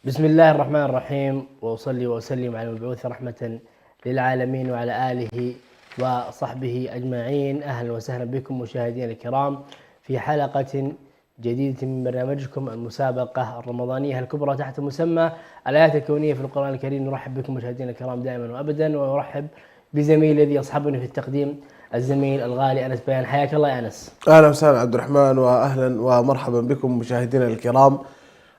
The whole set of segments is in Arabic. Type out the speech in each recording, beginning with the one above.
بسم الله الرحمن الرحيم، وأصلي وأسلم على المبعوث رحمة للعالمين وعلى آله وصحبه أجمعين. أهلا وسهلا بكم مشاهدينا الكرام في حلقة جديدة من برنامجكم المسابقة الرمضانية الكبرى تحت مسمى الآيات الكونية في القرآن الكريم. نرحب بكم مشاهدينا الكرام دائما وأبدا، وأرحب بزميلي الذي يصحبني في التقديم الزميل الغالي أنس بيان. حياك الله يا أنس. أهلا وسهلا عبد الرحمن، وأهلا ومرحبا بكم مشاهدينا الكرام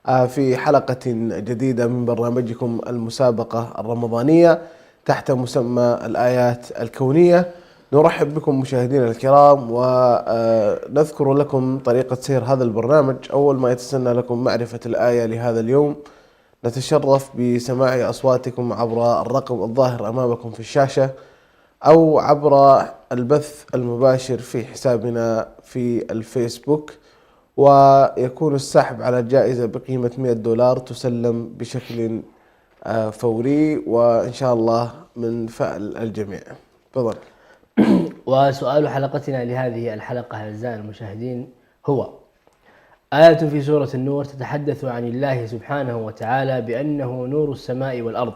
في حلقة جديدة من برنامجكم المسابقة الرمضانية تحت مسمى الآيات الكونية. نرحب بكم مشاهدينا الكرام ونذكر لكم طريقة سير هذا البرنامج. أول ما يتسنى لكم معرفة الآية لهذا اليوم، نتشرف بسماع أصواتكم عبر الرقم الظاهر أمامكم في الشاشة أو عبر البث المباشر في حسابنا في الفيسبوك، ويكون السحب على جائزة بقيمة $100 تسلم بشكل فوري، وإن شاء الله من فعل الجميع. تفضل. وسؤال حلقتنا لهذه الحلقة أعزائي المشاهدين هو: آية في سورة النور تتحدث عن الله سبحانه وتعالى بأنه نور السماء والأرض.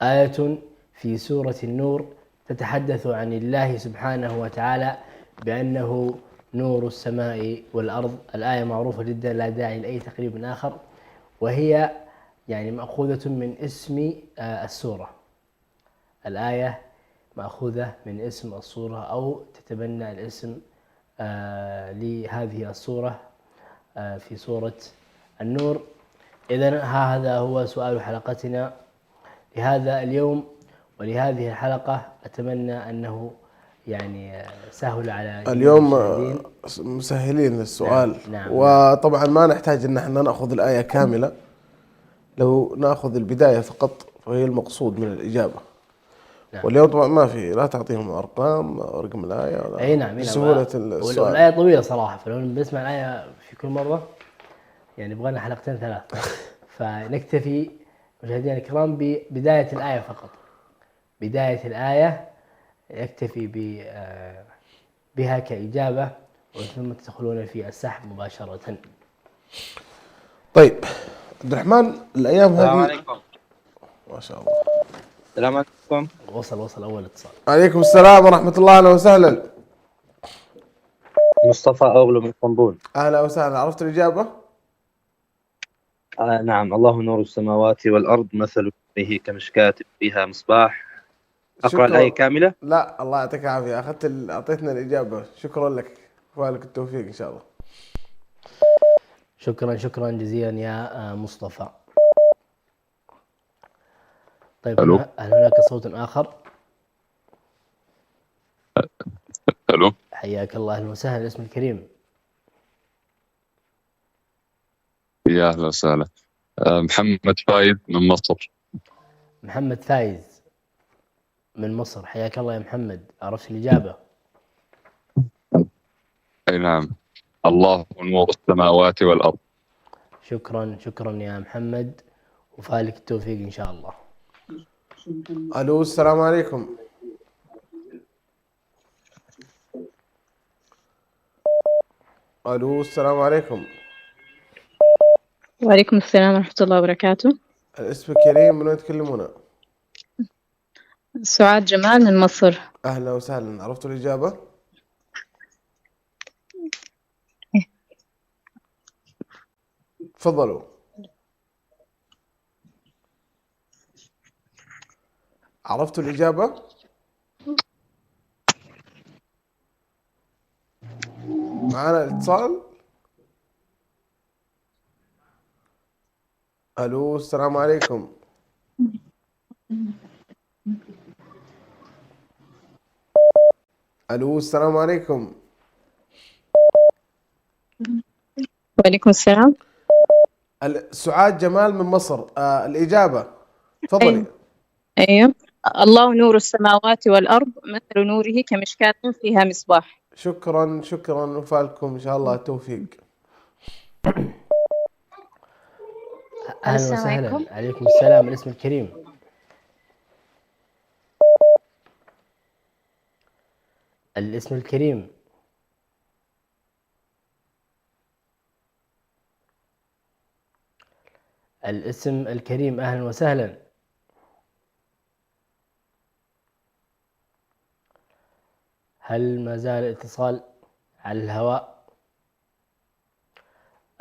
آية في سورة النور تتحدث عن الله سبحانه وتعالى بأنه نور السماء والأرض. الآية معروفة جدا، لا داعي لأي تقريب آخر، وهي يعني مأخوذة من اسم السورة. الآية مأخوذة من اسم السورة أو تتبنى الاسم لهذه السورة في سورة النور. إذن هذا هو سؤال حلقتنا لهذا اليوم ولهذه الحلقة. أتمنى أنه يعني سهل على جميع اليوم المشاهدين. مسهلين السؤال. نعم. وطبعا ما نحتاج أن احنا نأخذ الآية كاملة، لو نأخذ البداية فقط فهي المقصود من الإجابة. نعم. واليوم طبعا ما في، لا تعطيهم أرقام رقم الآية ولا أي نعم. بسهولة السؤال. والآية طويلة صراحة، فلو بنسمع الآية في كل مرة يعني بغينا حلقتين ثلاث. فنكتفي مشاهدينا الكرام ببداية الآية فقط. بداية الآية يكتفي بها كإجابة، وثم تدخلون في السحب مباشرة. طيب عبد الرحمن، الأيام السلام هذه عليكم. ما شاء الله. السلام عليكم. وصل أول اتصال. عليكم السلام ورحمة الله، أهلا وسهلا. مصطفى أغلو من اسطنبول. أهلا وسهلا، عرفت الإجابة؟ نعم. الله نور السماوات والأرض، مثل نوره كمشكاة فيها مصباح. أقرأ الآية شكرا. كاملة. لا، الله يعطيك العافية، أعطيتنا الإجابة، شكرا لك، وفالك التوفيق إن شاء الله. شكرا جزيلا يا مصطفى. طيب، الو هل هناك صوت آخر؟ الو حياك الله، أهلا وسهلا. الاسم الكريم؟ يا اهلا وسهلا. محمد فايد من مصر. محمد فايز من مصر، حياك الله يا محمد. عرفت الإجابة؟ اي نعم، الله نور السماوات والارض. شكرا يا محمد، وفالك التوفيق إن شاء الله. ألو، السلام عليكم. ألو، السلام عليكم. وعليكم السلام ورحمة الله وبركاته. الاسم الكريم، من وين تكلمونا؟ سعاد جمال من مصر. أهلا وسهلا، عرفتوا الإجابة؟ تفضلوا. عرفتوا الإجابة؟ معنا الاتصال. ألو، السلام عليكم. ألو، السلام عليكم. وعليكم السلام. سعاد جمال من مصر. الإجابة تفضلي. أيوة. الله نور السماوات والأرض، مثل نوره كمشكاة فيها مصباح. شكرا، وفالكم إن شاء الله التوفيق. أهلا السلام وسهلا. عليكم. عليكم السلام. الاسم الكريم؟ الاسم الكريم؟ الاسم الكريم، أهلا وسهلا. هل ما زال الاتصال على الهواء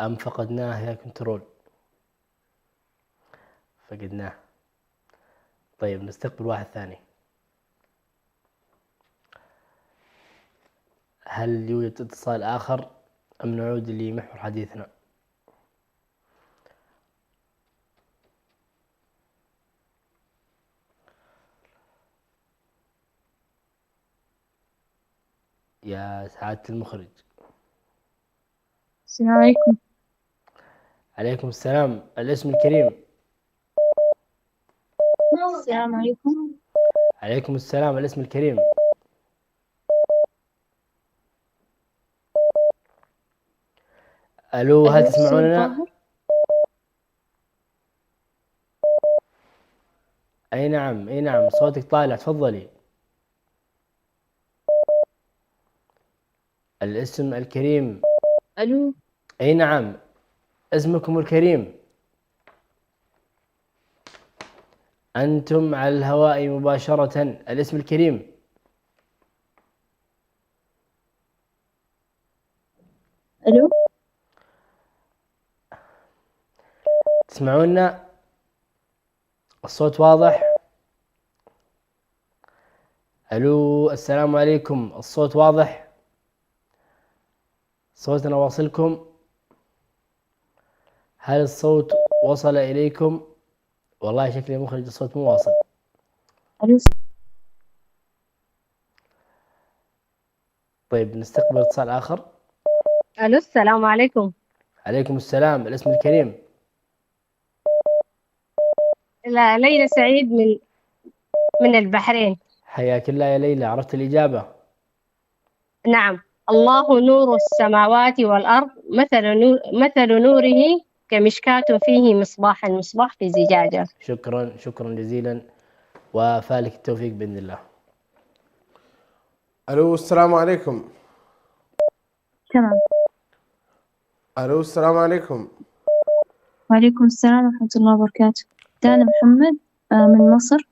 أم فقدناه يا كنترول؟ فقدناه. طيب نستقبل واحد ثاني. هل يوجد اتصال آخر أم نعود لمحور حديثنا؟ يا سعادة المخرج. السلام عليكم. عليكم السلام، الاسم الكريم. السلام عليكم. عليكم السلام، الاسم الكريم. ألو، هل تسمعوننا؟ أي نعم، أي نعم، صوتك طالع، تفضلي. الاسم الكريم. ألو. أي نعم، اسمكم الكريم. أنتم على الهواء مباشرة، الاسم الكريم. ألو. تسمعونا؟ الصوت واضح؟ ألو، السلام عليكم، الصوت واضح؟ صوتنا واصلكم؟ هل الصوت وصل إليكم؟ والله شكلي مخرج الصوت مو واصل. ألو. طيب نستقبل اتصال آخر. ألو، السلام عليكم. عليكم السلام، الاسم الكريم. لا، ليلى سعيد من البحرين. حياك الله يا ليلى، عرفت الإجابة؟ نعم. الله نور السماوات والأرض، مثل نوره كمشكاة فيه مصباح، المصباح في زجاجة. شكرا، شكرا جزيلا، وفالك التوفيق بإذن الله. الو السلام عليكم. تمام. الو السلام عليكم. وعليكم السلام ورحمة الله وبركاته. دانا محمد من مصر.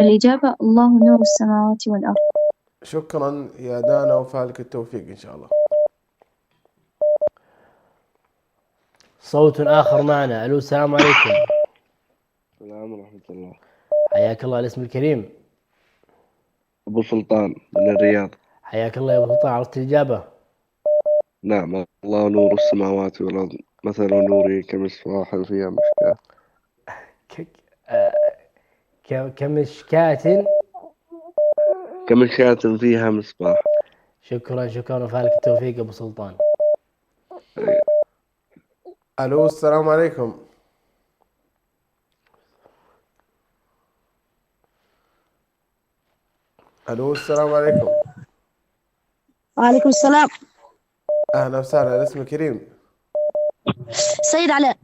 الإجابة الله نور السماوات والأرض. شكرا يا دانا وفالك التوفيق ان شاء الله. صوت آخر معنا. ألو، السلام عليكم. السلام ورحمة الله. حياك الله، الاسم الكريم. أبو سلطان من الرياض. حياك الله يا أبو سلطان، عرفت الإجابة؟ نعم. الله نور السماوات والأرض، مثل نوره كمصباح فيها مشكاة. كمشكاة. كمشكاة فيها مصباح. شكرا، شكرا، وفالك التوفيق أبو سلطان. الو السلام عليكم. الو السلام عليكم. وعليكم السلام. اهلا وسهلا، الاسم الكريم. سيد علاء.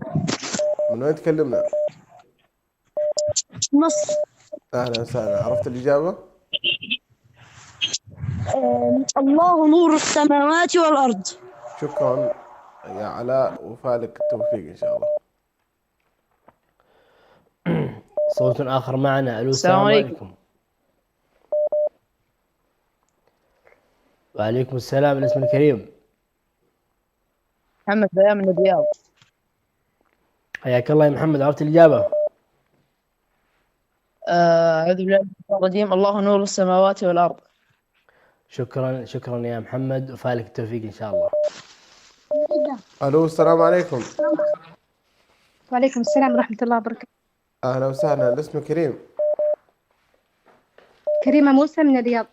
من وين تكلمنا؟ مصر. اهلا وسهلا، عرفت الاجابه؟ الله نور السماوات والأرض. شكرا يا علاء وفالك التوفيق ان شاء الله. صوت آخر معنا. ألو، السلام عليكم. وعليكم السلام، الاسم الكريم. محمد بيان من الرياض. حياك الله يا محمد، عرفت الإجابة؟ أعوذ بالله من الشيطان الرجيم. الله نور السماوات والأرض. شكرا، شكرا يا محمد، وفالك التوفيق إن شاء الله. الو السلام عليكم. وعليكم السلام ورحمة الله وبركاته. اهلا وسهلا، الاسم الكريم. كريمة موسى من الرياض.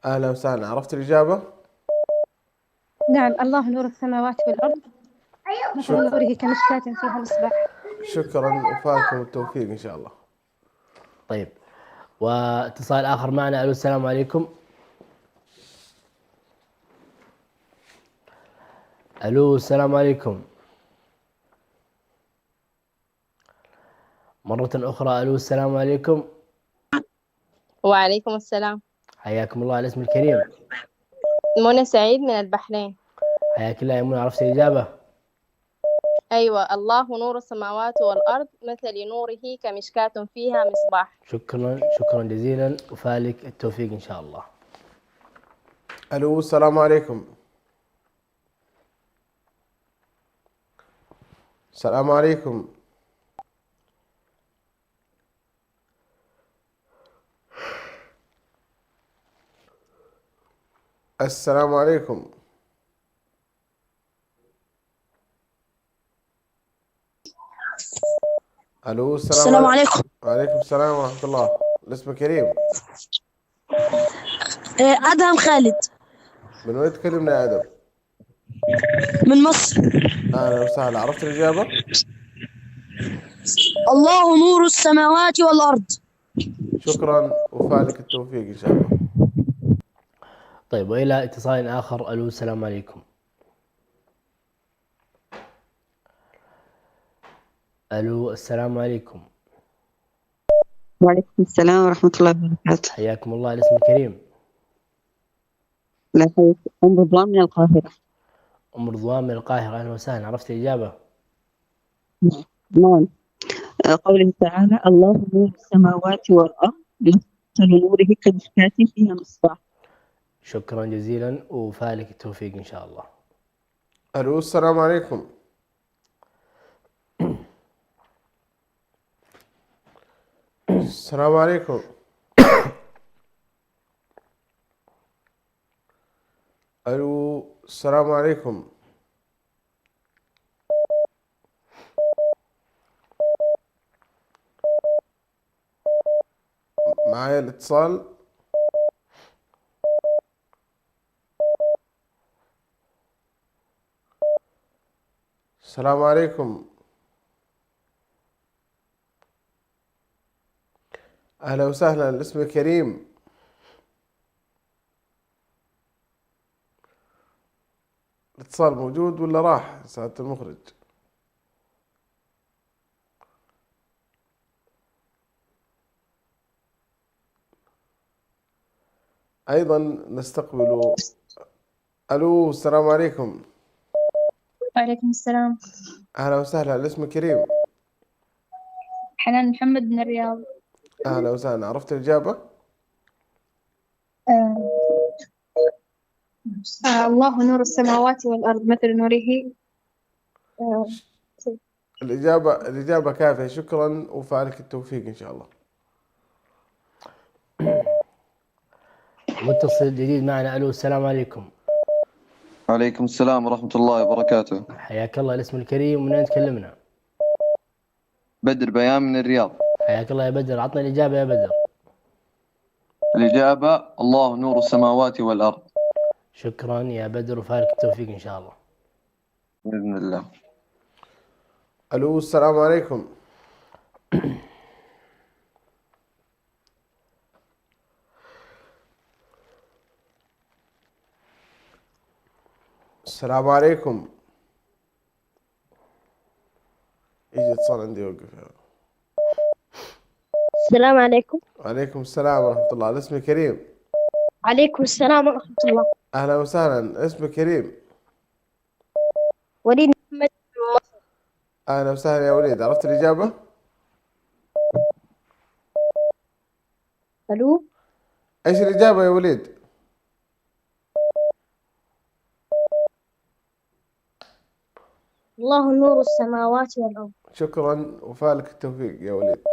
اهلا وسهلا، عرفت الاجابه؟ نعم. الله نور السماوات والأرض، مثل نوره كمشكاة فيها مصباح. شكرا وفالكم التوفيق ان شاء الله. طيب، واتصال آخر معنا. ألو، السلام عليكم. ألو، السلام عليكم. مرة أخرى، ألو، السلام عليكم. وعليكم السلام. حياكم الله، الاسم الكريم. منى سعيد من البحرين. حياك الله يا منى، عرفت الإجابة؟ أيوة، الله نور السماوات والأرض مثل نوره كمشكاة فيها مصباح. شكرا جزيلا، وفالك التوفيق إن شاء الله. الو السلام عليكم. السلام عليكم. السلام عليكم. الو السلام عليكم. وعليكم السلام ورحمة الله. الاسم كريم. أدهم خالد. من وين تكلمنا يا ادم؟ من مصر. اهلا وسهلا. عرفت الاجابة؟ الله نور السماوات والأرض. شكرا، وفالك التوفيق ان شاء الله. طيب، وإلى اتصال آخر. ألو السلام عليكم. ألو السلام عليكم. وعليكم السلام ورحمة الله وبركاته. حياكم الله. الاسم الكريم. لا حياك. أم رضوان من القاهرة. أم رضوان من القاهرة، أهلا وسهلا. عرفت الإجابة؟ نعم. قوله تعالى الله نور السماوات والأرض مثل نوره كمشكاة فيها مصباح. شكرا جزيلا، وفالك التوفيق إن شاء الله. الو السلام عليكم. السلام عليكم. الو السلام عليكم. معايا الاتصال. السلام عليكم. اهلا وسهلا. الاسم كريم. الاتصال موجود ولا راح سعادة المخرج؟ ايضا نستقبل. الو السلام عليكم. وعليكم السلام. اهلا وسهلا. الاسم كريم. حنان محمد من الرياض. اهلا وسهلا. عرفت الاجابة؟ الله نور السماوات والأرض مثل نوره. الإجابة كافية. شكرا، وفالك التوفيق إن شاء الله. متصل جديد معنا. ألو السلام عليكم. وعليكم السلام ورحمة الله وبركاته. حياك الله. الاسم الكريم، من أين تكلمنا؟ بدر بيان من الرياض. حياك الله يا بدر. عطنا الإجابة يا بدر. الإجابة الله نور السماوات والأرض. شكرا يا بدر، وفالك التوفيق إن شاء الله. بإذن الله. ألو السلام عليكم. السلام عليكم. يجي اتصال عندي يوقف. السلام عليكم. وعليكم السلام ورحمة الله. الاسم كريم. عليكم السلام ورحمة الله. أهلا وسهلا. اسم كريم. وليد محمد من مصر. أهلا وسهلا يا وليد. عرفت الإجابة؟ ألو. إيش الإجابة يا وليد؟ الله نور السماوات والأرض. شكرا، وفالك التوفيق يا وليد.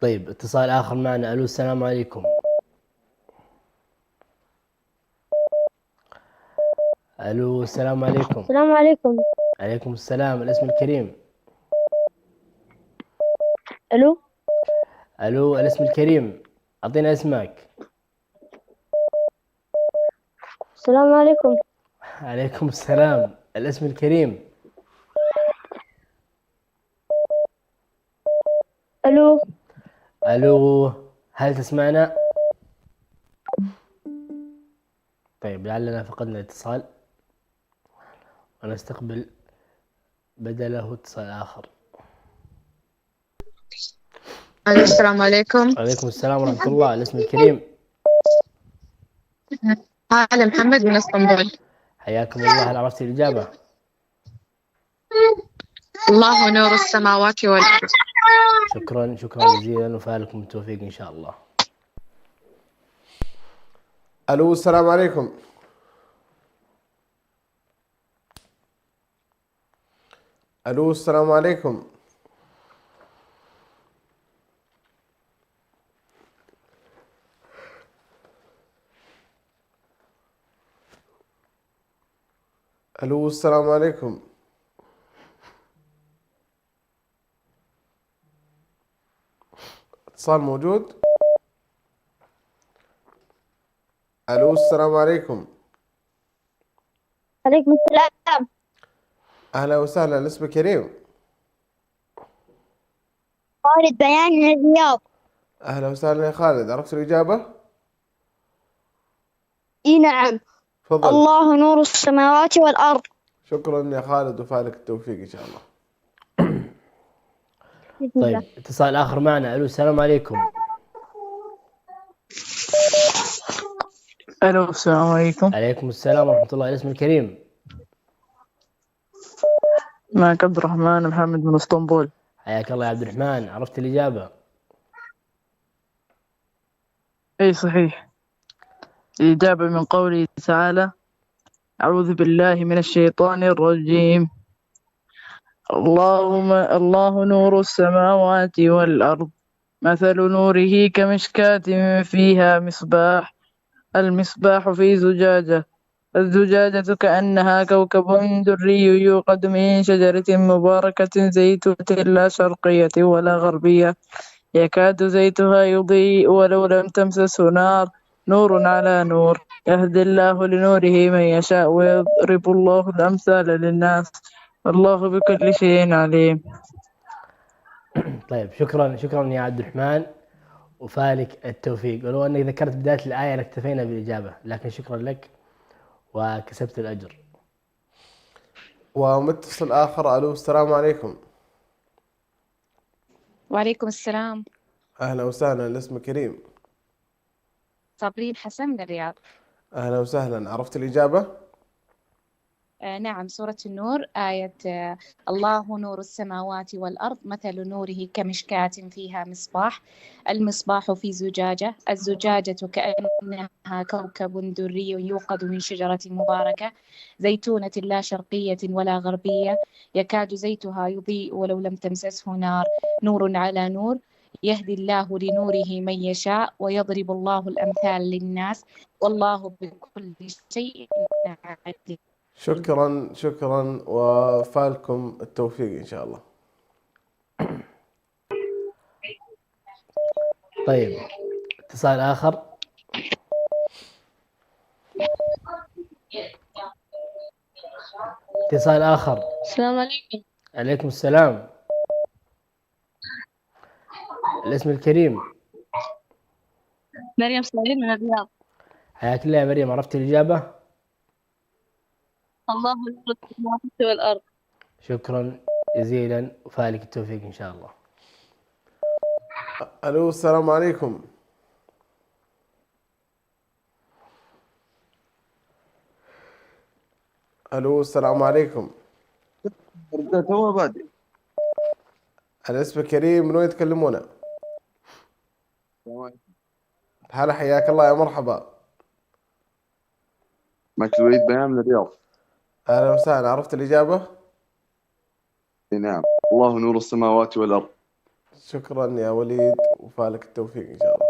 طيب، اتصال آخر معنا. ألو السلام عليكم. ألو السلام عليكم. السلام عليكم. عليكم السلام. الاسم الكريم. ألو. ألو الاسم الكريم، أعطينا اسمك. السلام عليكم. عليكم السلام. الاسم الكريم. ألو. ألو، هل تسمعنا؟ طيب، لعلنا فقدنا الاتصال ونستقبل بدله اتصال آخر. السلام عليكم. وعليكم السلام ورحمة الله. الاسم الكريم. هلا محمد من اسطنبول. حياكم الله. هل عرفتي الإجابة؟ الله نور السماوات والأرض. شكرا جزيلا وفالكم التوفيق إن شاء الله. ألو السلام عليكم. ألو السلام عليكم. ألو السلام عليكم. اتصال موجود. ألو السلام عليكم. عليكم السلام. أهلا وسهلا. اسمك كريم؟ خالد بيان من الرياض. أهلا وسهلا يا خالد. عرفت الإجابة؟ إي نعم. تفضل. الله نور السماوات والأرض. شكرا يا خالد وفالك التوفيق إن شاء الله. طيب اتصال آخر معنا. ألو السلام عليكم. ألو السلام عليكم. عليكم السلام ورحمة الله. الاسم الكريم؟ معك عبد الرحمن محمد من اسطنبول. حياك الله يا عبد الرحمن. عرفت الإجابة؟ أي صحيح. الإجابة من قوله تعالى: أعوذ بالله من الشيطان الرجيم. الله نور السماوات والأرض مثل نوره كمشكاة فيها مصباح، المصباح في زجاجة، الزجاجة كأنها كوكب دري يوقد من شجرة مباركة زيتونة لا شرقية ولا غربية يكاد زيتها يضيء ولو لم تمسسه نار، نور على نور، يهدي الله لنوره من يشاء ويضرب الله الأمثال للناس والله بكل شيء عليم. طيب شكرا يا عبد الرحمن وفالك التوفيق. ولو أنك ذكرت بداية الآية لاكتفينا بالإجابة، لكن شكرا لك وكسبت الأجر. ومتصل آخر. ألو السلام عليكم. وعليكم السلام. أهلا وسهلا. الاسم كريم؟ صابرين حسن من الرياض. أهلا وسهلا. عرفت الإجابة؟ نعم، سورة النور آية الله نور السماوات والأرض مثل نوره كمشكاة فيها مصباح، المصباح في زجاجة، الزجاجة كأنها كوكب دري يوقد من شجرة مباركة زيتونة لا شرقية ولا غربية يكاد زيتها يضيء ولو لم تمسسه نار، نور على نور، يهدي الله لنوره من يشاء ويضرب الله الأمثال للناس والله بكل شيء عليم. شكرا وفالكم التوفيق إن شاء الله. طيب اتصال آخر. السلام عليكم. عليكم السلام. الاسم الكريم؟ مريم سعيد من الرياض. حياك الله يا مريم. عرفت الإجابة؟ الله نور السماوات والأرض. شكرا جزيلا وفالك التوفيق إن شاء الله. ألو السلام عليكم. ألو السلام عليكم. تو بادئ. الاسم كريم. من وين تكلمونا؟ هلا حياك الله يا مرحبا. معك وليد بيان من الرياض. أهلا وسهلا. عرفت الإجابة؟ نعم، الله نور السماوات والأرض. شكرا يا وليد وفالك التوفيق إن شاء الله.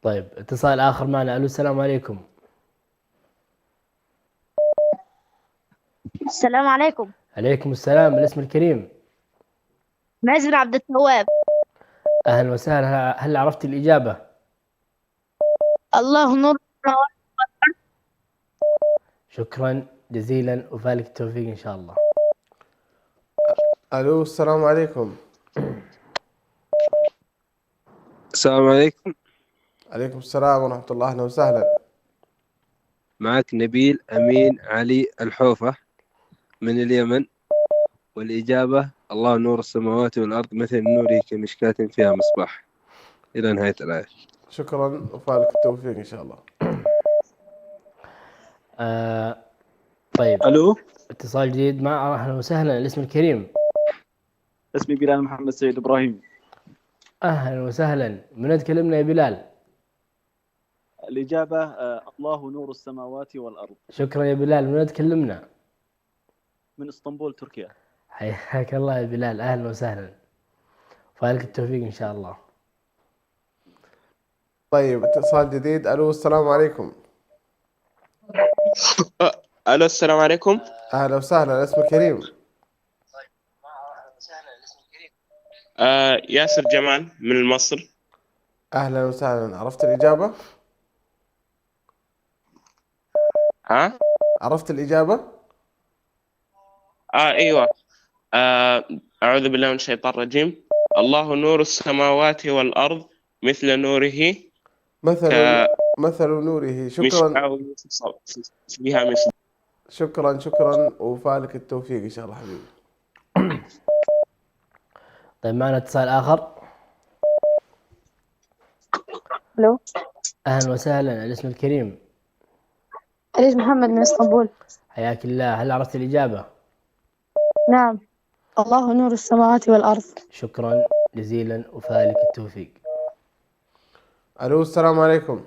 طيب اتصال آخر معنا. ألو السلام عليكم. السلام عليكم. عليكم السلام. الاسم الكريم؟ معز بن عبد التواب. أهلا وسهلا. هل عرفت الإجابة؟ الله نور السماوات والأرض. شكرا جزيلا وفالك التوفيق إن شاء الله. ألو السلام عليكم. السلام عليكم. عليكم السلام ورحمة الله. أهلا وسهلا. معك نبيل أمين علي الحوفة من اليمن، والإجابة الله نور السماوات والأرض مثل نوره كمشكاة فيها مصباح، إلى نهاية الآية. شكرا وفالك التوفيق إن شاء الله. طيب الو، اتصال جديد مع اهلا وسهلا. الاسم الكريم. اسمي بلال محمد سيد ابراهيم. اهلا وسهلا. من تكلمنا يا بلال؟ الاجابه الله نور السماوات والارض. شكرا يا بلال. من تكلمنا؟ من اسطنبول تركيا. حياك الله يا بلال، اهلا وسهلا، فالك التوفيق ان شاء الله. طيب اتصال جديد. الو السلام عليكم. الو السلام عليكم. اهلا وسهلا. الاسم الكريم. ياسر جمال من مصر. اهلا وسهلا. عرفت الاجابه؟ ها؟ عرفت الاجابه؟ ايوه. اعوذ بالله من الشيطان الرجيم. الله نور السماوات والارض مثل نوره مثل نوره. شكرا. فيها مصباح. شكرا وفالك التوفيق ان شاء الله حبيبي. طيب معنا اتصال اخر. الو، اهلا وسهلا. الاسم الكريم. أليس محمد من اسطنبول. حياك الله. هل عرفت الاجابه؟ نعم، الله نور السماوات والأرض. شكرا جزيلا وفالك التوفيق. الو السلام عليكم.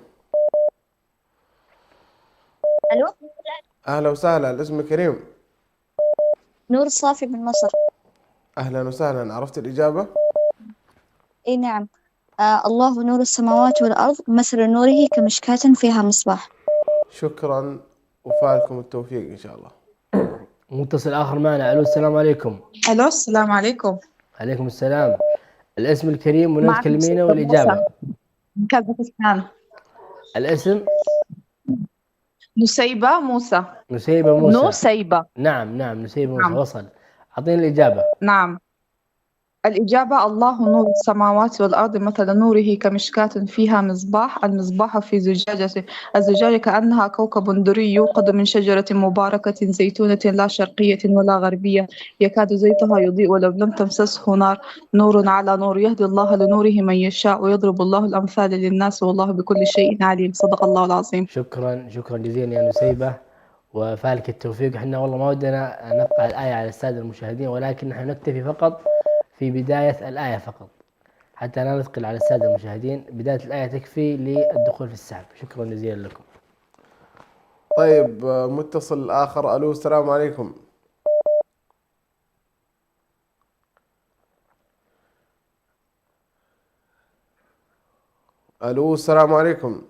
الو، اهلا وسهلا. الاسم الكريم. نور الصافي من مصر. اهلا وسهلا. عرفت الاجابه؟ اي نعم. الله نور السماوات والأرض مثل نوره كمشكاة فيها مصباح. شكرا وفالكم التوفيق ان شاء الله. متصل اخر معنا. الو السلام عليكم. الو السلام عليكم. عليكم السلام. الاسم الكريم ومن معك تكلمينا نسيبة والاجابه؟ من كازاخستان. الاسم؟ نسيبة موسى. نسيبة موسى. نسيبة. نعم نسيبة موسى. نعم. وصل. أعطينا الإجابة. نعم، الإجابة الله نور السماوات والأرض مثل نوره كمشكاة فيها مصباح، المصباح في زجاجة، الزجاجة كأنها كوكب دري يوقد من شجرة مباركة زيتونة لا شرقية ولا غربية يكاد زيتها يضيء ولو لم تمسسه نار، نور على نور، يهدي الله لنوره من يشاء ويضرب الله الأمثال للناس والله بكل شيء عليم. صدق الله العظيم. شكرا جزيلا يا نسيبة وفالك التوفيق. احنا والله ما ودنا نقرأ الآية على السادة المشاهدين، ولكن نحن نكتفي فقط في بداية الآية فقط حتى لا نثقل على السادة المشاهدين. بداية الآية تكفي للدخول في السحب. شكرا جزيلا لكم. طيب متصل آخر. ألو السلام عليكم. ألو السلام عليكم.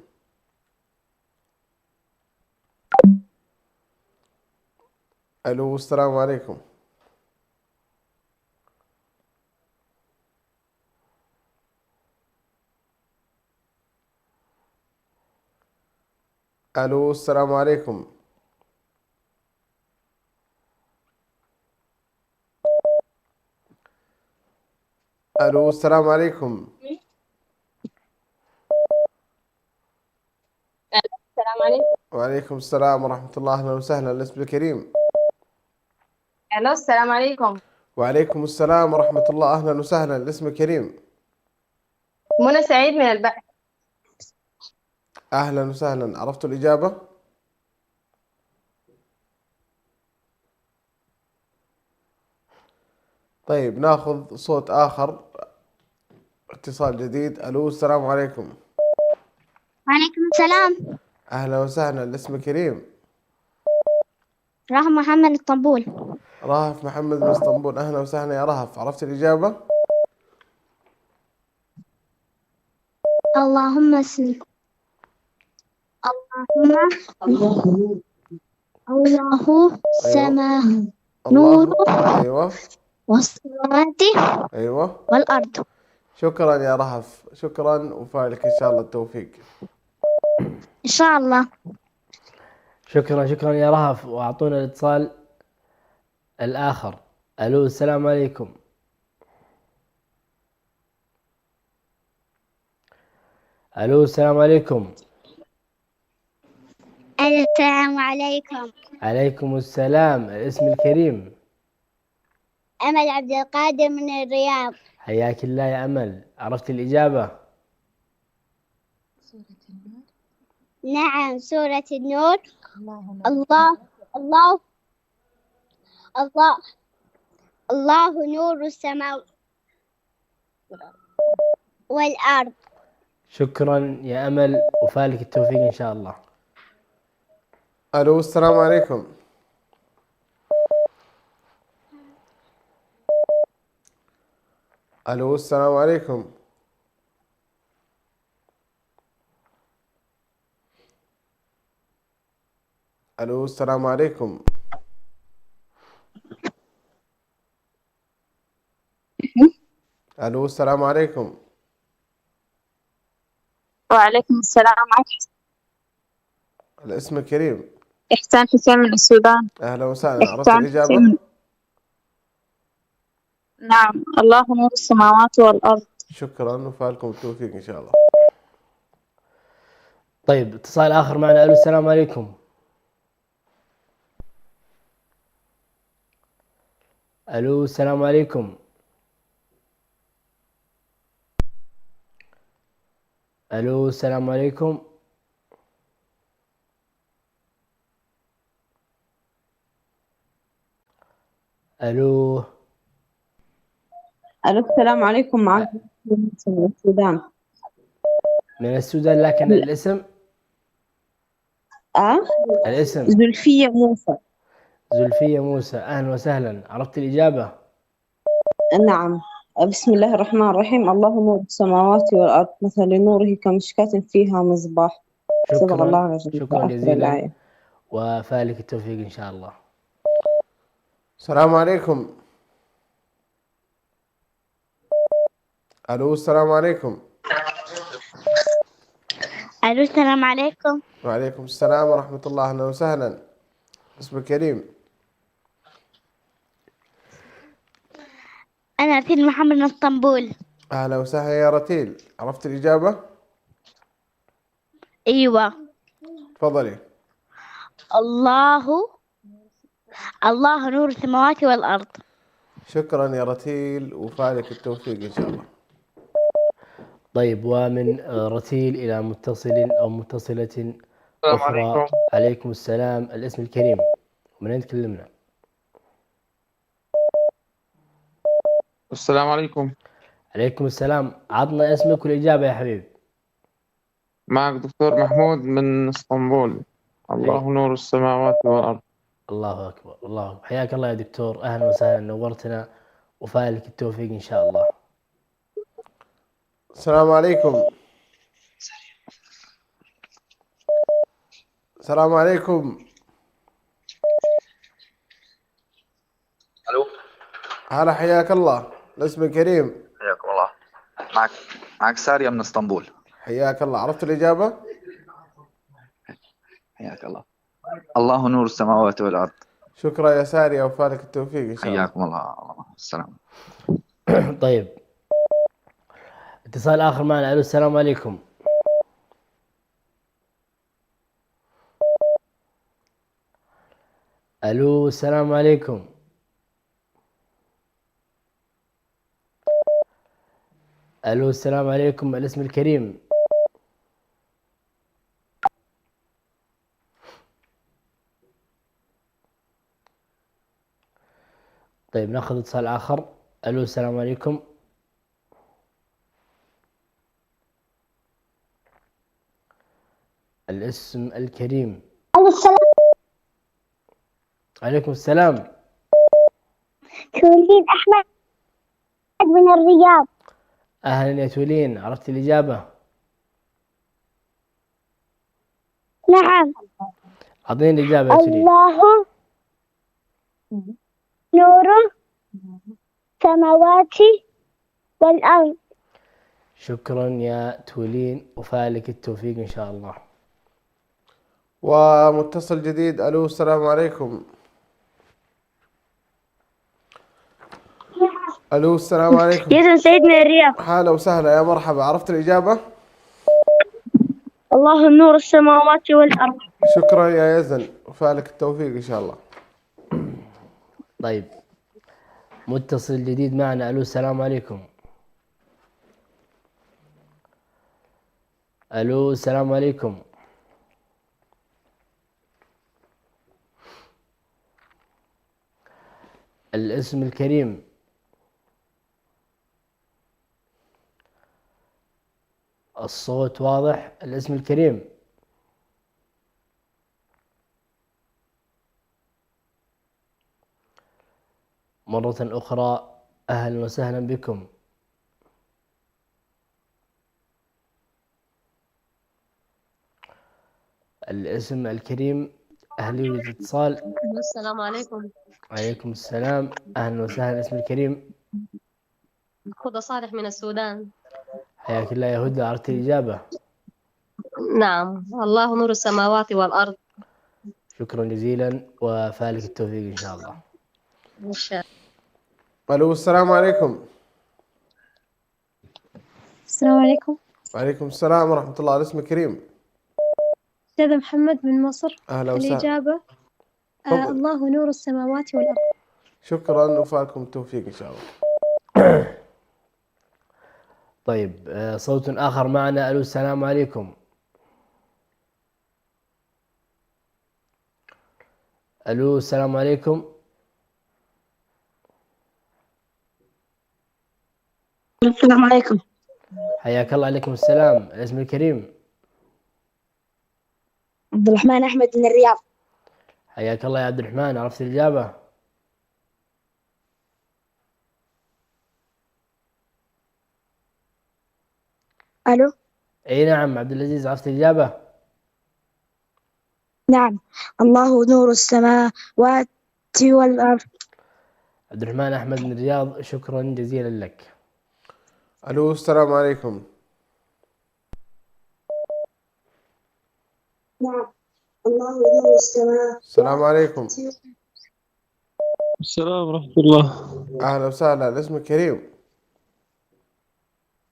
ألو السلام عليكم. ألو السلام عليكم. ألو السلام عليكم. السلام عليكم. وعليكم السلام ورحمة الله. أهلا وسهلا. الاسم الكريم. الو، السلام عليكم. وعليكم السلام ورحمة الله. أهلا وسهلا. الاسم الكريم. منى سعيد من البحر. أهلا وسهلا. عرفتوا الإجابة؟ طيب ناخذ صوت آخر. اتصال جديد. ألو السلام عليكم. وعليكم السلام. أهلا وسهلا. الاسم الكريم. رحمة محمد اسطنبول. رهف محمد من اسطنبول. أهلا وسهلا يا رهف. عرفت الإجابة؟ اللهم صل. الله سما نور. أيوة. والسماوات. أيوة. والأرض. شكرا يا رهف. شكرا وفالك إن شاء الله التوفيق. إن شاء الله. شكرا يا رهف. وأعطونا الاتصال الآخر. ألو السلام عليكم. ألو السلام عليكم. السلام عليكم. عليكم السلام. الاسم الكريم. أمل عبد القادر من الرياض. حياك الله يا أمل. عرفت الإجابة؟ نعم سورة النور. الله الله الله الله نور السماوات والأرض. شكرا يا أمل، وفالك التوفيق إن شاء الله. الو السلام عليكم. الو السلام عليكم. الو السلام عليكم. الو السلام عليكم. وعليكم السلام. معك الاسم الكريم. إحسان حسين من السودان. اهلا وسهلا، عرفت إحسان الاجابه؟ حسين. نعم الله نور السماوات والأرض. شكرا، وفالكم التوفيق ان شاء الله. طيب اتصال آخر معنا. ألو السلام عليكم. ألو السلام عليكم. ألو السلام عليكم. ألو. ألو السلام عليكم. معك من السودان. من السودان، لكن الاسم؟ الاسم؟ زلفية موسى. زلفية موسى، أهلا وسهلا. عرفت الإجابة؟ نعم. بسم الله الرحمن الرحيم. الله نور السماوات والأرض مثل نوره كمشكاة فيها مصباح. صدق الله العظيم. شكرا جزيلا، وفالك التوفيق إن شاء الله. السلام عليكم. الو السلام عليكم. ألو السلام عليكم. وعليكم السلام ورحمة الله، أهلا وسهلا. اسمك كريم. أنا رتيل محمد من اسطنبول. أهلا وسهلا يا رتيل، عرفت الإجابة؟ أيوة. تفضلي. الله نور السماوات والأرض. شكرا يا رتيل، وفالك التوفيق إن شاء الله. طيب، ومن رتيل إلى متصل أو متصلة أخرى. عليكم. عليكم السلام. الاسم الكريم، ومن أين تكلمنا؟ السلام عليكم. عليكم السلام. عطنا اسمك والإجابة يا حبيبي. معك دكتور محمود من اسطنبول. الله نور السماوات والأرض. الله أكبر، الله أكبر. حياك الله يا دكتور، أهلا وسهلا، نورتنا، وفالك التوفيق إن شاء الله. السلام عليكم. السلام عليكم. الو. هلا، حياك الله. الاسم الكريم. حياكم الله. معك سارية من اسطنبول. حياك الله، عرفت الإجابة؟ حياك الله. الله نور السماوات والأرض. شكرا يا سارية، وفالك التوفيق إن شاء الله. حياكم الله. السلام. طيب اتصال آخر معنا. ألو السلام عليكم. ألو السلام عليكم. ألو السلام عليكم. الاسم الكريم. طيب ناخذ اتصال آخر. ألو السلام عليكم. الاسم الكريم. السلام. عليكم السلام. تولين أحمد من الرياض. أهلا يا تولين، عرفت الإجابة؟ نعم. أعطيني الإجابة يا تولين. الله نور السماوات والأرض. شكرا يا تولين، وفالك التوفيق إن شاء الله. ومتصل جديد. ألو السلام عليكم. ألو السلام عليكم. يزن سيد من الرياض. هلا وسهلا، يا مرحبا، عرفت الإجابة؟ الله نور السماوات والأرض. شكرا يا يزن، وفالك التوفيق إن شاء الله. طيب متصل جديد معنا. ألو السلام عليكم. ألو السلام عليكم. الاسم الكريم. الصوت واضح. الاسم الكريم. مرة أخرى أهلا وسهلا بكم. الاسم الكريم. هل يوجد اتصال؟ السلام عليكم. عليكم السلام. أهلا وسهلا. الاسم الكريم. هدى صالح من السودان. حياك الله يا هدى، عرفت الإجابة؟ نعم، الله نور السماوات والأرض. شكرا جزيلا وفالك التوفيق إن شاء الله. إن شاء الله. ألو السلام عليكم. السلام عليكم. وعليكم السلام ورحمة الله. الاسم الكريم. أستاذ محمد من مصر. أهلا وسهلا. الإجابة الله نور السماوات والأرض. شكرا وفالكم التوفيق إن شاء الله. طيب صوت آخر معنا. ألو السلام عليكم. ألو السلام عليكم. السلام عليكم. حياك الله. عليكم السلام. الاسم الكريم. عبد الرحمن أحمد من الرياض. حياك الله يا عبد الرحمن، عرفت الإجابة؟ ألو. أي نعم عبد العزيز، عرفت الإجابة؟ نعم، الله نور السماوات والأرض. عبد الرحمن أحمد من الرياض، شكرا جزيلا لك. ألو السلام عليكم. نعم، الله نور السماوات. السلام عليكم. السلام ورحمة الله. أهلا وسهلا. الاسم الكريم.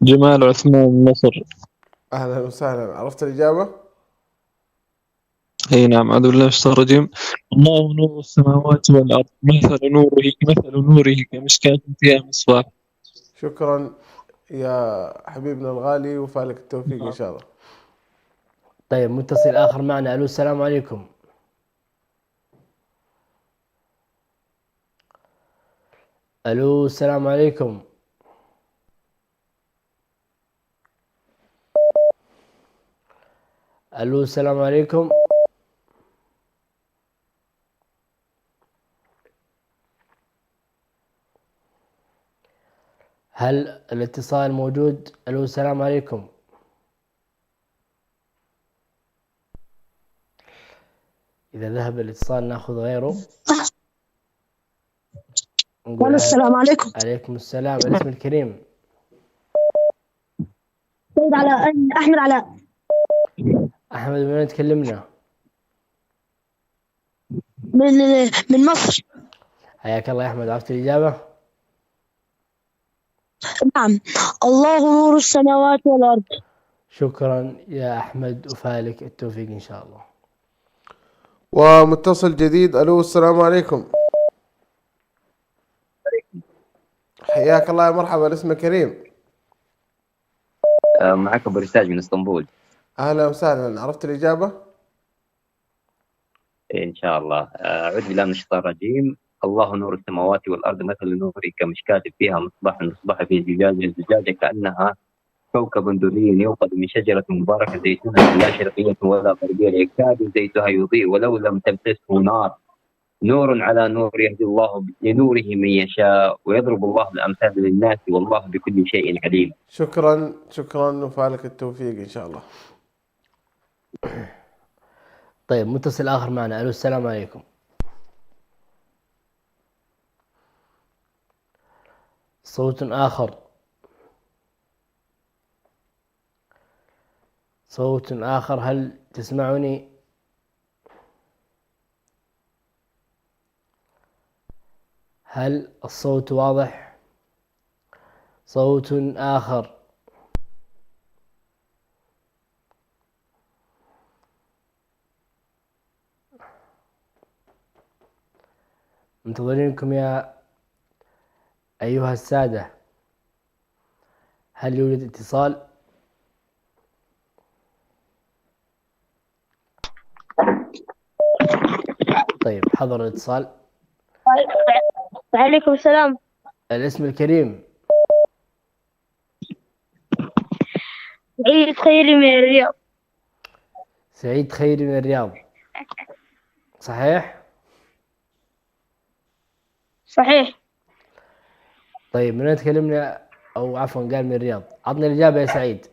جمال عثمان من مصر. أهلا وسهلا. عرفت الإجابة؟ أي نعم. أعوذ بالله من الشيطان الرجيم. الله نور السماوات والأرض مثل نوره كمشكاة فيها مصباح. شكرا يا حبيبنا الغالي وفالك التوفيق إن شاء الله. طيب متصل آخر معنا. ألو السلام عليكم. ألو السلام عليكم. ألو السلام عليكم. هل الاتصال موجود؟ ألو السلام عليكم. إذا ذهب الاتصال نأخذ غيره. السلام عليكم. عليكم السلام. الاسم الكريم. سيد علاء. أحمد علاء. أحمد من وين تكلمنا؟ من مصر. حياك الله يا أحمد، عرفت الإجابة؟ نعم، الله نور السماوات والأرض. شكرا يا أحمد وفالك التوفيق إن شاء الله. ومتصل جديد. ألو السلام عليكم. حياك الله يا مرحبا. الاسم الكريم. معك أبو رساج من اسطنبول. أهلا وسهلا. عرفت الإجابة؟ إن شاء الله. أعوذ بالله من الشيطان الرجيم. الله نور السماوات والأرض مثل نوره كمشكاة فيها مصباح، المصباح في زجاجة، الزجاجة كأنها كوكب دري يوقد من شجرة مباركة زيتونة لا شرقية ولا غربية يكاد زيتها يضيء ولو لم تمسسه نار، نور على نور يهدي الله لنوره من يشاء ويضرب الله الأمثال للناس والله بكل شيء عليم. شكرا وفالك التوفيق إن شاء الله. طيب متصل آخر معنا. ألو السلام عليكم. صوت آخر. صوت آخر. هل تسمعني؟ هل الصوت واضح؟ صوت آخر. منتظرينكم يا أيها السادة. هل يوجد اتصال؟ طيب حضر الاتصال. وعليكم السلام. الاسم الكريم. سعيد خيري من الرياض. سعيد خيري من الرياض، صحيح؟ صحيح. طيب من وين تكلمنا؟ أو عفوا قال من الرياض. عطنا الإجابة يا سعيد.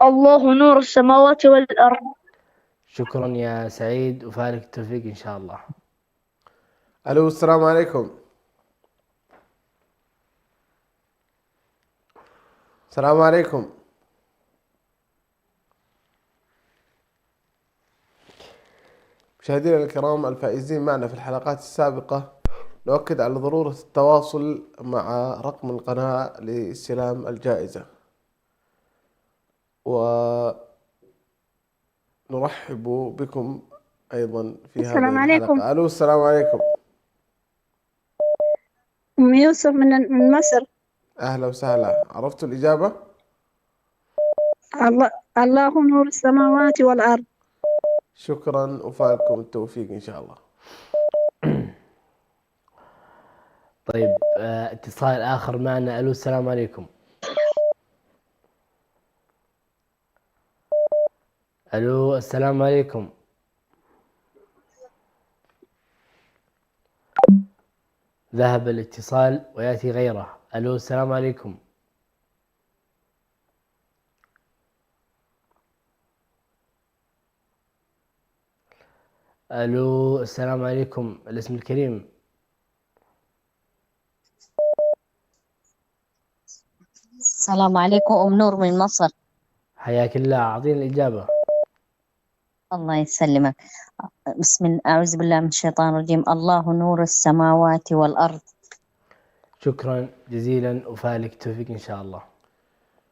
الله نور السماوات والأرض. شكرا يا سعيد وفالك التوفيق إن شاء الله. الو السلام عليكم. السلام عليكم. مشاهدينا الكرام الفائزين معنا في الحلقات السابقة، نؤكد على ضرورة التواصل مع رقم القناة لاستلام الجائزة، ونرحب بكم أيضا في هذه السلام عليكم. الحلقة. ألو السلام عليكم. أم يوسف من مصر. أهلا وسهلا. عرفتوا الإجابة؟ الله نور السماوات والأرض. شكرا وفالكم التوفيق إن شاء الله. طيب اتصال آخر معنا. ألو السلام عليكم. ألو السلام عليكم. ذهب الاتصال ويأتي غيره. ألو السلام عليكم. ألو السلام عليكم. الاسم الكريم. السلام عليكم. أم نور من مصر. حياك الله. أعطينا الإجابة. الله يسلمك. أعوذ بالله من الشيطان الرجيم. الله نور السماوات والأرض. شكرا جزيلا وفالك التوفيق إن شاء الله.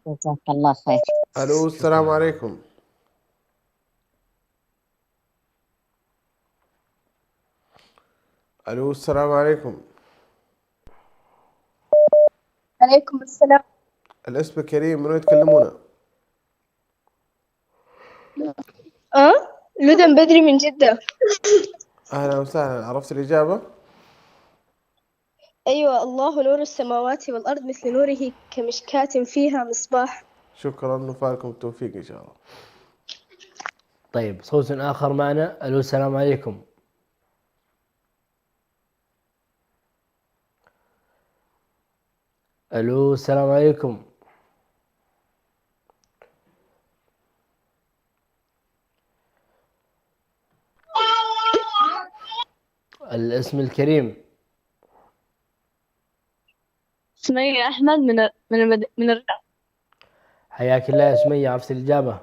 جزاك الله خير. ألو السلام عليكم. ألو السلام عليكم. عليكم السلام. الاسم الكريم. من وين تكلمونا؟ لدن بدري من جدة. أهلا وسهلا. عرفت الإجابة؟ أيوة، الله نور السماوات والأرض مثل نوره كمشكاة فيها مصباح. شكرا وفالكم التوفيق إن شاء الله. طيب صوت آخر معنا. ألو السلام عليكم. ألو السلام عليكم. الاسم الكريم. سمية أحمد من الرياض. حياك الله يا سمية. عرفت الإجابة؟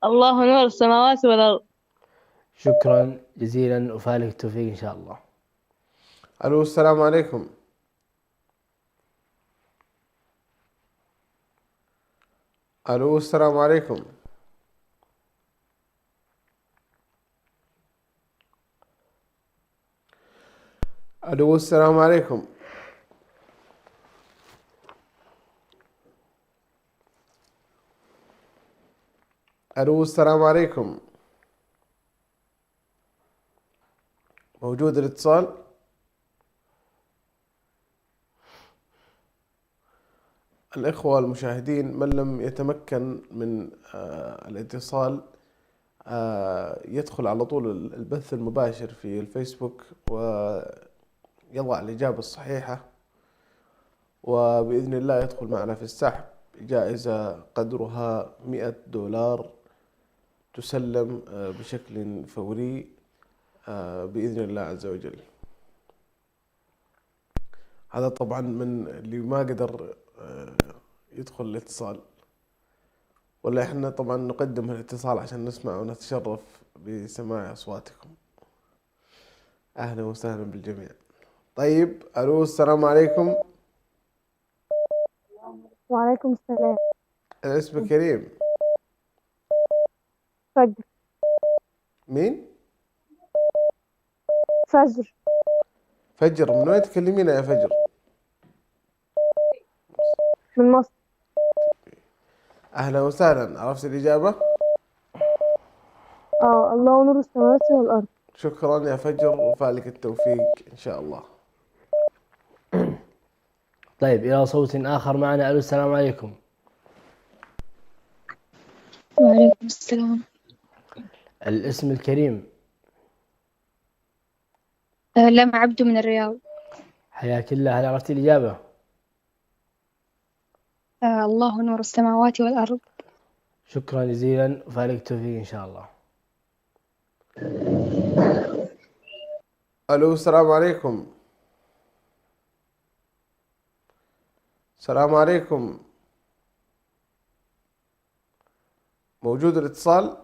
الله نور السماوات والأرض. شكرا جزيلا وفالك التوفيق إن شاء الله. ألو السلام عليكم. ألو السلام عليكم. ألو السلام عليكم. ألو السلام عليكم. موجود الاتصال؟ الإخوة المشاهدين من لم يتمكن من الاتصال يدخل على طول البث المباشر في الفيسبوك ويضع الإجابة الصحيحة، وبإذن الله يدخل معنا في السحب. جائزة قدرها $100 تسلم بشكل فوري بإذن الله عز وجل. هذا طبعا من اللي ما قدر يدخل الاتصال، ولا احنا طبعا نقدم الاتصال عشان نسمع ونتشرف بسماع أصواتكم. أهلا وسهلا بالجميع. طيب ألو السلام عليكم. وعليكم السلام. الاسم الكريم. فجر. مين؟ فجر. فجر. من وين تكلمينا يا فجر؟ من مصر. أهلا وسهلا. عرفت الإجابة؟ الله نور السماوات والأرض. شكرا يا فجر، وفالك التوفيق إن شاء الله. طيب إلى صوت آخر معنا. ألو السلام عليكم. وعليكم السلام. الاسم الكريم. لم عبد من الرياض. حياك الله. هل عرفتي الإجابة؟ الله نور السماوات والأرض. شكرا جزيلا، وفالك التوفيق إن شاء الله. ألو السلام عليكم. السلام عليكم. موجود الاتصال؟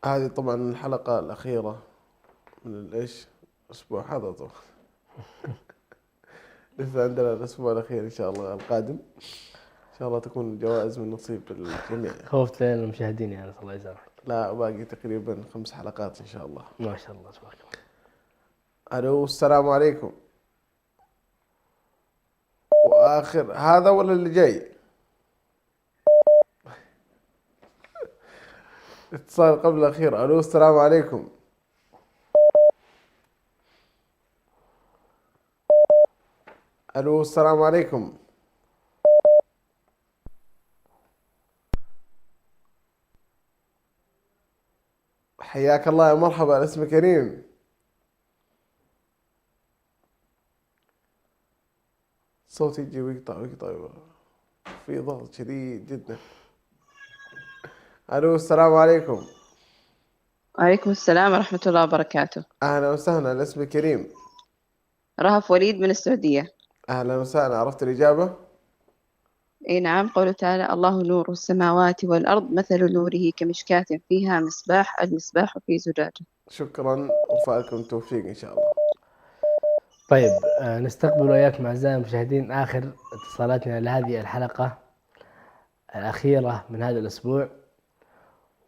هذه طبعا الحلقة الأخيرة من الإيش الأسبوع هذا طبعا. لسه عندنا الأسبوع الأخير إن شاء الله القادم، إن شاء الله تكون الجوائز من نصيب الجميع. خوفت لنا المشاهدين يعني، الله يسامحك. لا، باقي تقريبا 5 حلقات إن شاء الله. ما شاء الله تبارك الله. ألو السلام عليكم. وآخر هذا ولا اللي جاي؟ اتصال قبل الأخير. ألو السلام عليكم. ألو السلام عليكم. حياك الله يا مرحبا، اسمك كريم. صوتي يجي ويقطع في ضغط شديد جدا. ألو السلام عليكم. وعليكم السلام ورحمة الله وبركاته. أهلا وسهلا، الاسم كريم. رهف وليد من السعودية. أهلا وسهلا، عرفت الإجابة؟ أي نعم، قوله تعالى الله نور السماوات والأرض مثل نوره كمشكاة فيها مصباح، المصباح في زجاجة. شكرا، وفالكم التوفيق إن شاء الله. طيب نستقبل وياكم أعزائي المشاهدين آخر اتصالاتنا لهذه الحلقة الأخيرة من هذا الأسبوع،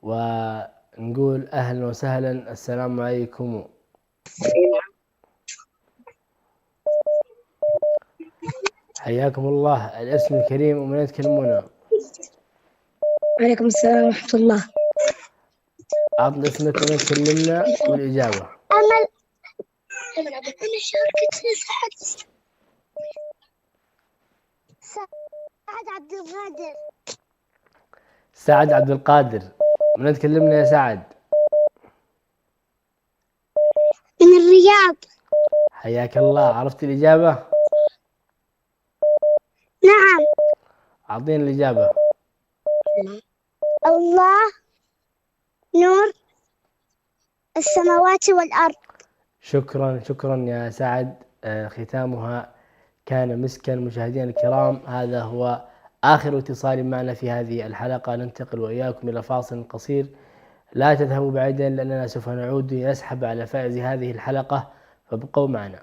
ونقول أهلا وسهلا، السلام عليكم. حياكم الله، الاسم الكريم ومن يتكلمون؟ وعليكم السلام ورحمة الله. عطنا اسمك ومن تكلمنا والإجابة. أمل. أنا شاركت سعد عبد القادر. سعد عبد القادر، من تكلمنا يا سعد؟ من الرياض. حياك الله، عرفت الإجابة؟ نعم. أعطينا الإجابة. الله نور السماوات والأرض. شكرا شكرا يا سعد. ختامها كان مسكا. مشاهدينا الكرام، هذا هو آخر اتصال معنا في هذه الحلقة. ننتقل وإياكم إلى فاصل قصير، لا تذهبوا بعيدا لأننا سوف نعود لنسحب على فائز هذه الحلقة، فابقوا معنا.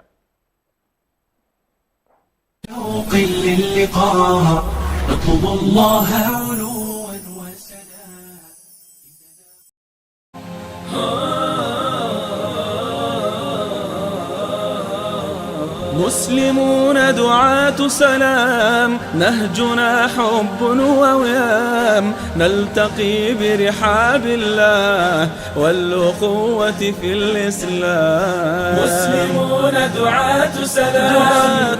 شوق للقاء نطلب الله علوا وسلام. مسلمون دعاة سلام، نهجنا حب ووئام، نلتقي برحاب الله والأخوة في الإسلام. مسلمون دعاة سلام،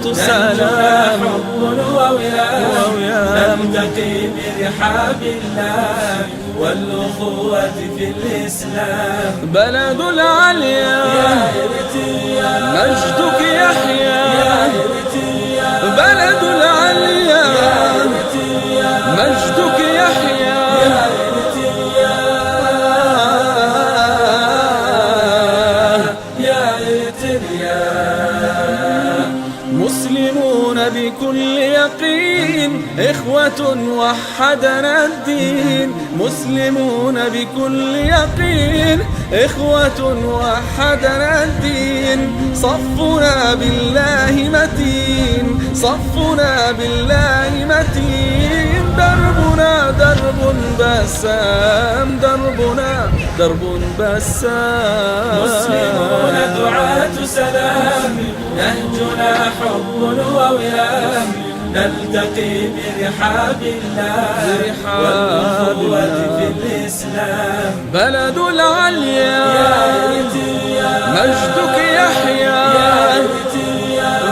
نهجنا حب ووئام، نلتقي برحاب الله والأخوة في الإسلام. بلد العليا مجدك يحيى، بلد العليا مجدك يحيى، يا إرتريا. مسلمون بكل يقين إخوة وحدنا الدين، مسلمون بكل يقين إخوة وحدنا الدين. صفنا بالله متين، صفنا بالله متين. دربنا درب بسام، دربنا درب بسام. مسلمون دعاة سلام، نهجنا حب ووئام، نلتقي برحاب الله والأخوة في الإسلام. بلد العليا مجدك يحيا،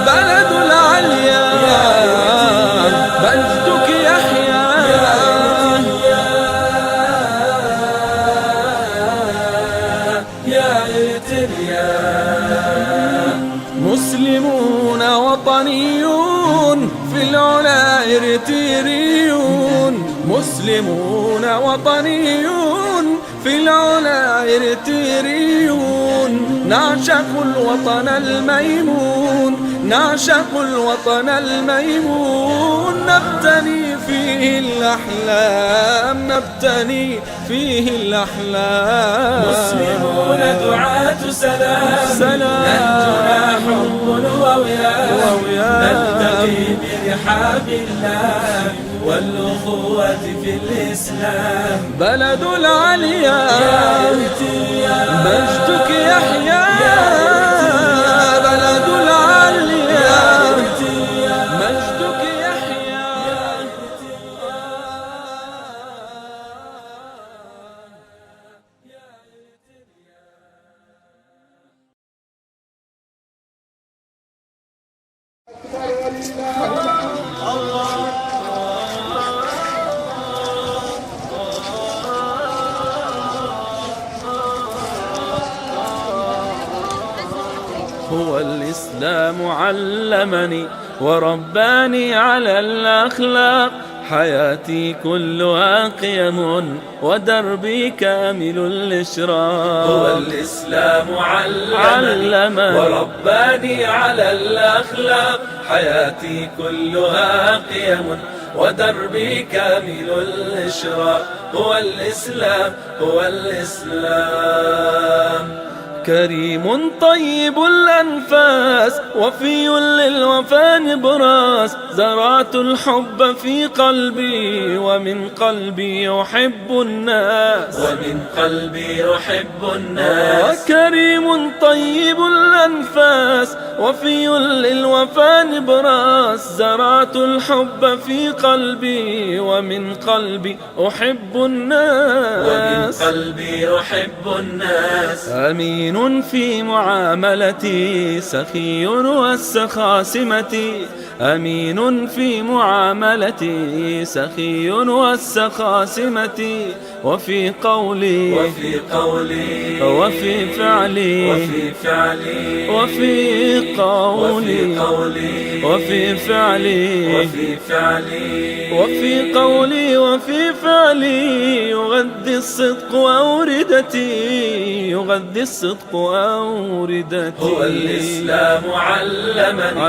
بلد العليا مجدك يحيا. يا إرتريا مسلمون وطنيون في العلا إرتريون، مسلمون وطنيون في العلا إرتريون. نعشق الوطن الميمون، نعشق الوطن الميمون. نبتني فيه الأحلام، نبتني فيه الأحلام. مسلمون دعاة سلام، نهجنا حب ووئام، نلتقي برحاب الله والأخوة في الإسلام. بلد العليا مجدك يحيا، بلد العليا مجدك يحيا. هو الإسلام علمني ورباني على الأخلاق، حياتي كلها قيم ودربي كامل الإشراق. هو الإسلام علمني ورباني على الأخلاق، حياتي كلها قيم ودربي كامل الإشراق. هو الإسلام، هو الإسلام. كريم طيب الأنفاس وفي للوفا نبراس، زرعت الحب في قلبي ومن قلبي أحب الناس، ومن قلبي أحب الناس. كريم طيب الأنفاس وفي للوفا نبراس، زرعت الحب في قلبي ومن قلبي أحب الناس، ومن قلبي أحب الناس. أمين في معاملتي سخي والسخا سمتي، أمين في معاملتي سخي والسخا سمتي. وفي قولي وفي قولي وفي فعلي وفي فعلي وفي قولي وفي فعلي وفي فعلي وفي قولي وفي فعلي. يغذي الصدق أوردتي، يغذي الصدق أوردتي. هو الإسلام علمني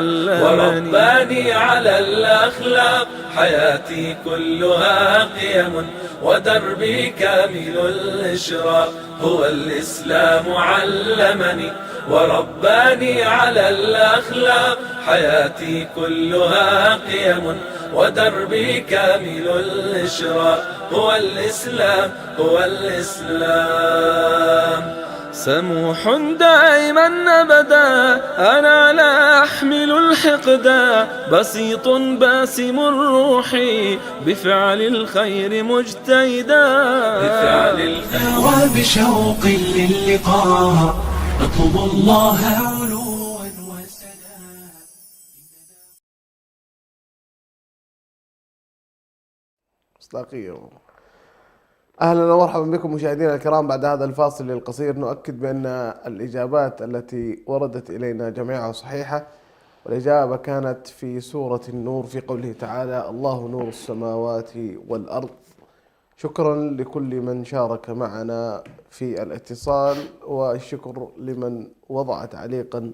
ورباني على الأخلاق، حياتي كلها قيم ودربي كامل الإشراق. هو الإسلام علمني ورباني على الأخلاق، حياتي كلها قيم ودربي كامل الإشراق. هو الإسلام، هو الإسلام. سموح دائما أبدا أنا لا أحمل الحقدا، بسيط باسم الروح بفعل الخير مجتهدا، بفعل الخير وبشوق للقاء نطلب الله علوا وسلام. مصداقية. أهلا ومرحبا بكم مشاهدينا الكرام. بعد هذا الفاصل القصير نؤكد بأن الإجابات التي وردت إلينا جميعها صحيحة، والإجابة كانت في سورة النور في قوله تعالى الله نور السماوات والأرض. شكرا لكل من شارك معنا في الاتصال، والشكر لمن وضع تعليقا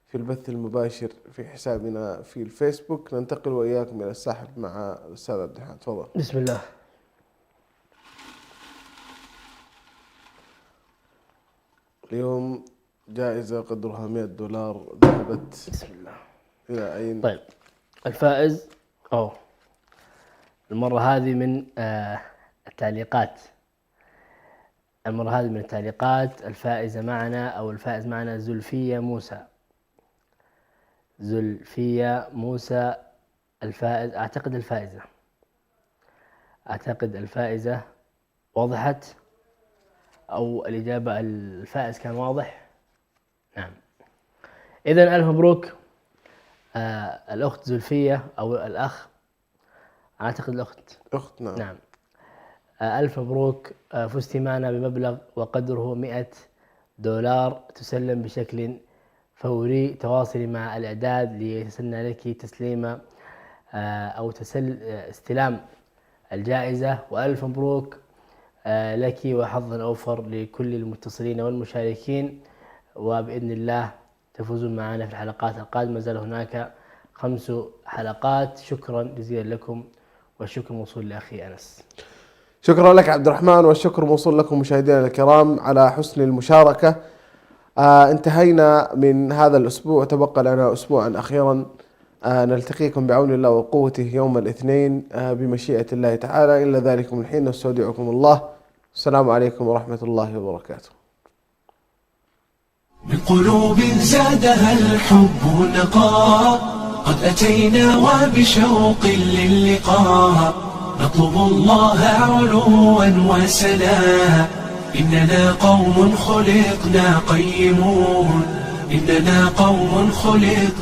في البث المباشر في حسابنا في الفيسبوك. ننتقل وإياكم إلى السحب مع الأستاذ عبد الحميد. تفضل. بسم الله. اليوم جائزة قدرها $100 ذهبت بسم الله إلى أين؟ طيب الفائز المرة هذه من التعليقات. الفائزة معنا أو الفائز معنا زلفية موسى الفائز. أعتقد الفائزة وضحت، أو الإجابة الفائز كان واضح. نعم، إذن ألف مبروك الأخت زلفية أو الأخ، أعتقد الأخت. نعم. ألف مبروك، فزت معنا بمبلغ وقدره $100 تسلم بشكل فوري. تواصلي مع الإعداد ليتسنى لك تسليم أو استلام الجائزة. وألف مبروك لك وحظا أوفر لكل المتصلين والمشاركين، وبإذن الله تفوزون معنا في الحلقات القادمة. ما زال هناك 5 حلقات. شكرا جزيلا لكم، والشكر موصول لأخي أنس. شكرا لك عبد الرحمن، والشكر موصول لكم مشاهدينا الكرام على حسن المشاركة. انتهينا من هذا الأسبوع، تبقى لنا أسبوعا أخيرا. نلتقيكم بعون الله وقوته يوم الاثنين بمشيئة الله تعالى. إلا ذلكم الحين نستودعكم الله. السلام عليكم ورحمة الله وبركاته. من قلوب زادها الحب نقاء، قد أتينا وبشوق للقاء، نطلب الله علوا وسنا. إننا قوم خلقنا قيمون، إننا قوم خلقنا